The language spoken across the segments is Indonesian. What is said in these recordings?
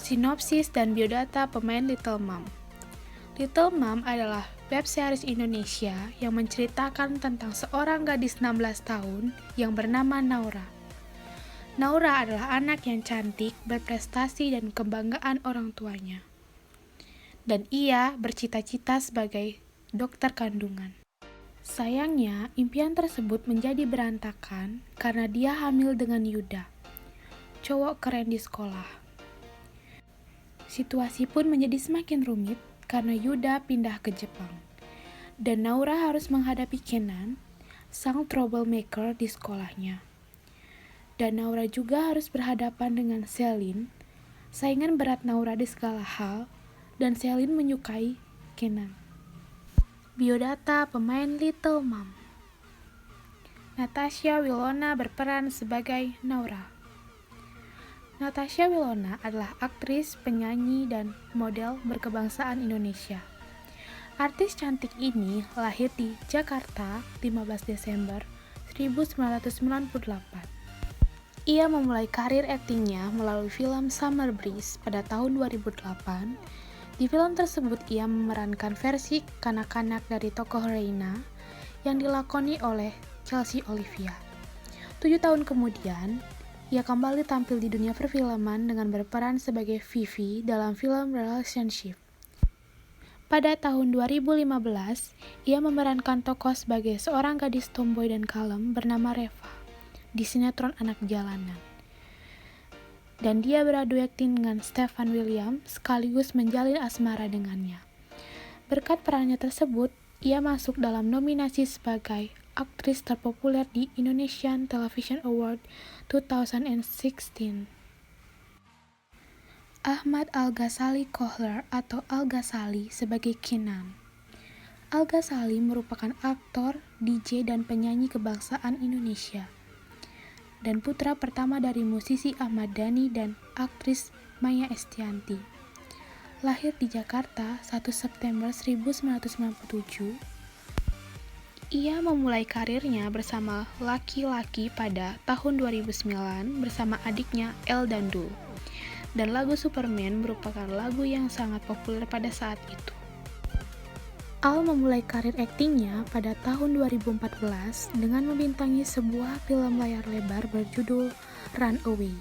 Sinopsis dan biodata pemain Little Mom. Little Mom adalah web series Indonesia yang menceritakan tentang seorang gadis 16 tahun yang bernama Naura. Naura adalah anak yang cantik, berprestasi, dan kebanggaan orang tuanya. Dan ia bercita-cita sebagai dokter kandungan. Sayangnya, impian tersebut menjadi berantakan karena dia hamil dengan Yuda, cowok keren di sekolah. Situasi pun menjadi semakin rumit karena Yuda pindah ke Jepang. Dan Naura harus menghadapi Kenan, sang troublemaker di sekolahnya. Dan Naura juga harus berhadapan dengan Selin, saingan berat Naura di segala hal, dan Selin menyukai Kenan. Biodata pemain Little Mom. Natasha Wilona berperan sebagai Naura. Natasha Wilona adalah aktris, penyanyi, dan model berkebangsaan Indonesia. Artis cantik ini lahir di Jakarta 15 Desember 1998. Ia memulai karir aktingnya melalui film Summer Breeze pada tahun 2008. Di film tersebut ia memerankan versi kanak-kanak dari tokoh Reina yang dilakoni oleh Chelsea Olivia. 7 tahun kemudian, ia kembali tampil di dunia perfilman dengan berperan sebagai Vivi dalam film Relationship. Pada tahun 2015, ia memerankan tokoh sebagai seorang gadis tomboy dan kalem bernama Reva di sinetron Anak Jalanan. Dan dia beradu akting dengan Stefan William sekaligus menjalin asmara dengannya. Berkat perannya tersebut, ia masuk dalam nominasi sebagai aktris terpopuler di Indonesian Television Award 2016. Ahmad Al-Ghazali Kohler atau Al-Ghazali sebagai Kenan. Al-Ghazali merupakan aktor, DJ, dan penyanyi kebangsaan Indonesia, dan putra pertama dari musisi Ahmad Dhani dan aktris Maya Estianty. Lahir di Jakarta 1 September 1997, ia memulai karirnya bersama laki-laki pada tahun 2009 bersama adiknya El dan Dul. Dan lagu Superman merupakan lagu yang sangat populer pada saat itu. Al memulai karir aktingnya pada tahun 2014 dengan membintangi sebuah film layar lebar berjudul Runaway.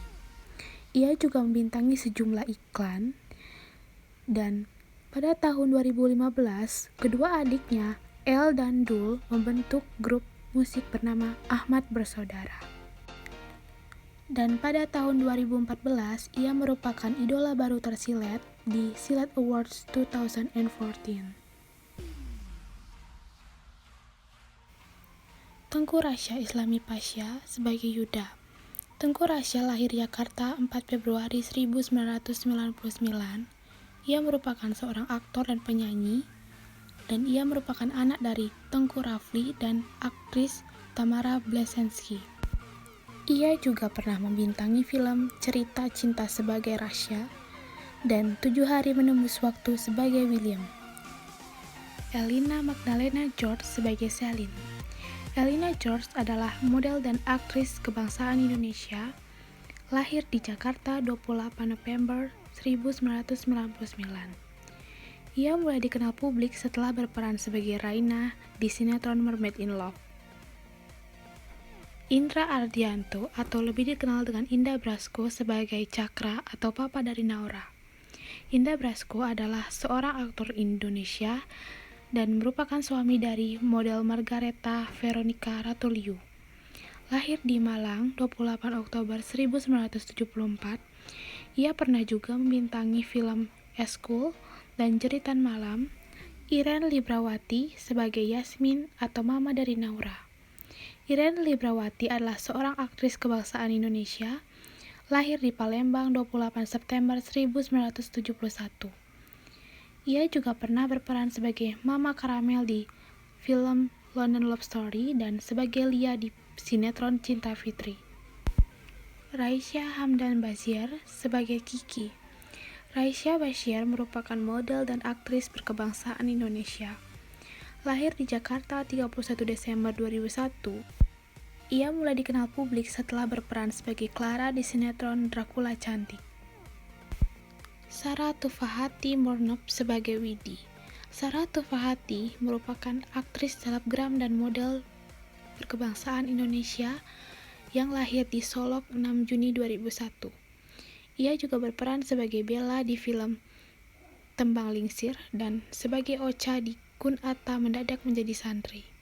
Ia juga membintangi sejumlah iklan, dan pada tahun 2015, kedua adiknya El dan Dul membentuk grup musik bernama Ahmad Bersaudara. Dan pada tahun 2014, ia merupakan idola baru tersilet di Silat Awards 2014. Tengku Rasya Islami Pasha sebagai Yuda. Tengku Rasya lahir Jakarta 4 Februari 1999. Ia merupakan seorang aktor dan penyanyi, dan ia merupakan anak dari Tengku Rafli dan aktris Tamara Blesensky. Ia juga pernah membintangi film Cerita Cinta sebagai Rasya dan 7 Hari Menembus Waktu sebagai William. Elina Magdalena George sebagai Selin. Elina George adalah model dan aktris kebangsaan Indonesia, lahir di Jakarta 28 November 1999. Ia mulai dikenal publik setelah berperan sebagai Raina di sinetron Mermaid in Love. Indra Ardianto atau lebih dikenal dengan Indah Brasko sebagai Cakra atau papa dari Naura. Indah Brasko adalah seorang aktor Indonesia dan merupakan suami dari model Margareta Veronica Ratuliu. Lahir di Malang 28 Oktober 1974, ia pernah juga membintangi film Eskul dan Jeritan Malam. Iren Librawati sebagai Yasmin atau mama dari Naura. Iren Librawati adalah seorang aktris kebangsaan Indonesia, lahir di Palembang 28 September 1971. Ia juga pernah berperan sebagai Mama Karamel di film London Love Story dan sebagai Lia di sinetron Cinta Fitri. Raisya Hamdan Bashir sebagai Kiki. Raisya Bashir merupakan model dan aktris berkebangsaan Indonesia. Lahir di Jakarta 31 Desember 2001, ia mulai dikenal publik setelah berperan sebagai Clara di sinetron Dracula Cantik. Sarah Tufahati Mornop sebagai Widi. Sarah Tufahati merupakan aktris selebgram dan model berkebangsaan Indonesia yang lahir di Solok 6 Juni 2001. Ia juga berperan sebagai Bella di film Tembang Lingsir dan sebagai Ocha di Kun Ata Mendadak Menjadi Santri.